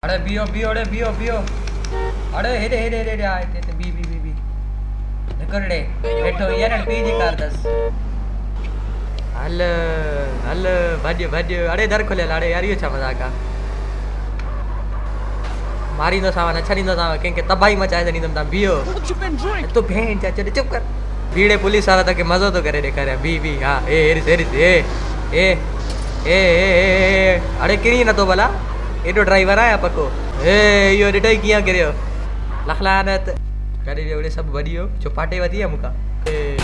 अरे बियो बियो अरे बियो बियो अरे हेरे हेरे हेरे आए थे बी बी बी बी निकल रे बैठो यार पीजी कार दस हल हल भाज्य भाज्य अरे दर खोले अरे यार ये छा मजाक आ मारी दो सावा अच्छा नहीं दो सावा के तबाही मचाए नहीं तुम ता बियो तो भें चाचा चुप कर भीड़े पुलिस वाला तक मजो तो करे देखा रे बी बी हां ए हेरिस ए ए अरे किरी न तो भला एडो ड्राइवर आया पको ए यो डिटाई किया करियो लखलानत करे एवढे सब वडियो चौपाटे वधी है मुका ए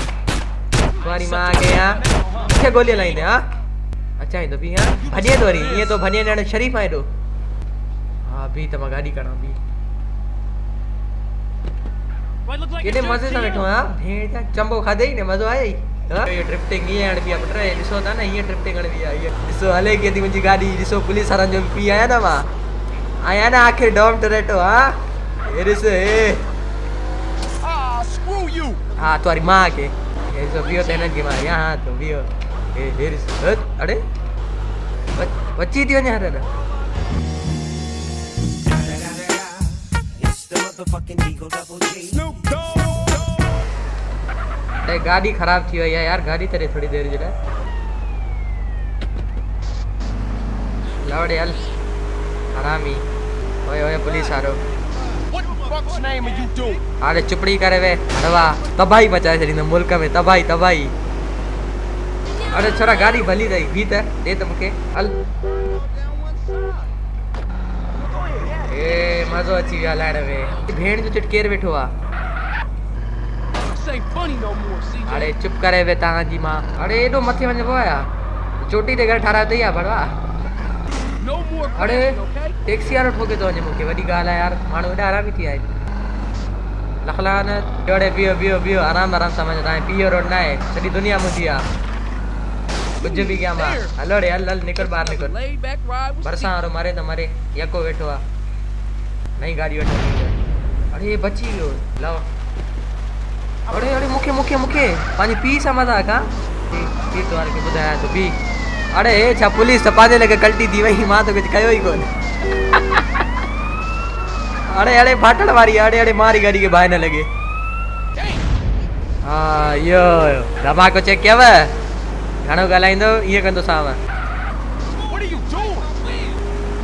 तुम्हारी मां के यहां क्या गोली लाइन हां अच्छा है तो भी हां भनिए तो ये तो भनिए ने शरीफ है दो हां भी तमा गाड़ी करा भी केने मजे से बैठो हां भेड़ चंबो खादे ही ने मजो आया ही ये ड्रिफ्टिंग ये अड़ पिया पटरे दिसो था ना ये ड्रिफ्टिंग अड़ पिया ये दिसो हले के दी मुंजी गाड़ी दिसो पुलिस वाला जो पी आया ना वा आया ना आखिर डॉम टरेटो हां हेरिस ए स्क्रू यू हां तुम्हारी मां के ये जो बियो तेने की मां यहां तो बियो ए हेरिस अरे बच्ची थी वने हरे अरे गाड़ी खराब थी है यार गाड़ी तेरे थोड़ी देर जरा लौड़े हल हरामी ओए ओए पुलिस आ रो अरे चुपड़ी करे वे हड़वा तबाही मचाए छड़ी न मुल्क में तबाही तबाही अरे छोरा गाड़ी भली रही भीत है दे तो मुके हल ए मजो अच्छी गया लाड़ वे भेड़ जो चिटकेर बैठो आ अरे चुप करे वे ता जी मां अरे एडो मथे वने बोया चोटी ते घर ठारा तई आ भड़वा अरे टैक्सी वालो ठोके तो वने मुके वडी गाल है यार मानो एडा आराम थी आए लखलान जोड़े बियो बियो बियो आराम आराम समझ रहा है पियो रोड ना है सदी दुनिया मुजिया कुछ भी क्या मां हलो रे हल निकल बाहर निकल बरसा और मारे तो मारे यको बैठो आ नहीं गाड़ी बैठो अरे ये बची गयो लाओ अरे अरे मुखे मुखे मुखे पानी पी समझा का ये तो आर के बुधाया तो पी अरे छा पुलिस तो पादे लगे कल्टी दी वही मां तो कुछ कयो ही कोन अरे अरे फाटड़ मारी अरे अरे मारी गाड़ी के बाहर न लगे हां यो दमा को चेक किया वे घणो गलाइंदो ये कंदो साव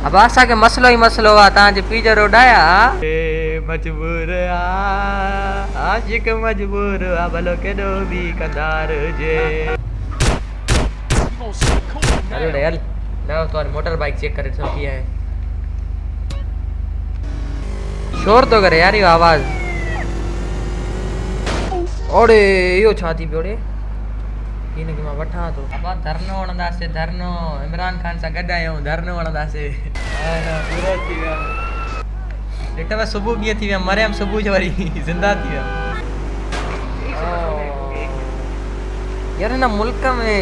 अब आसा के मसलो ही मसलो वा ता जे पीजो रोड आया मजबूर आशिक मजबूर आ भलो केडो भी कंदार जे हेलो रेल लाओ तो मोटर बाइक चेक करे सब किया है शोर तो करे यार ये आवाज ओड़े यो छाती पे इने के मां वठा तो अब धरनो वणदा से धरनो इमरान खान सा गडायो धरनो वणदा से हां पूरा थी गया डेटा सुबह किए थी मरे हम सुबह जो वारी जिंदा थी यार ना मुल्क में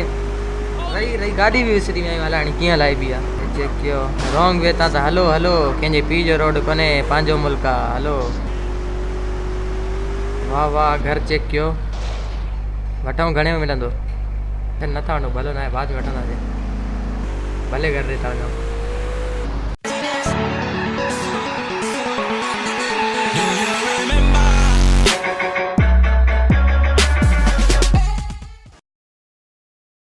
रही गाड़ी भी विसरी में वाला किया लाई बिया चेक कियो रॉन्ग वे ता हलो हलो केजे पी जो रोड कोने पांजो मुल्का हलो वाह वाह घर चेक कियो वठाऊं घणे में मिलंदो न था वञो भलो ना है बाद में वठंदासीं भले घर रहता वञो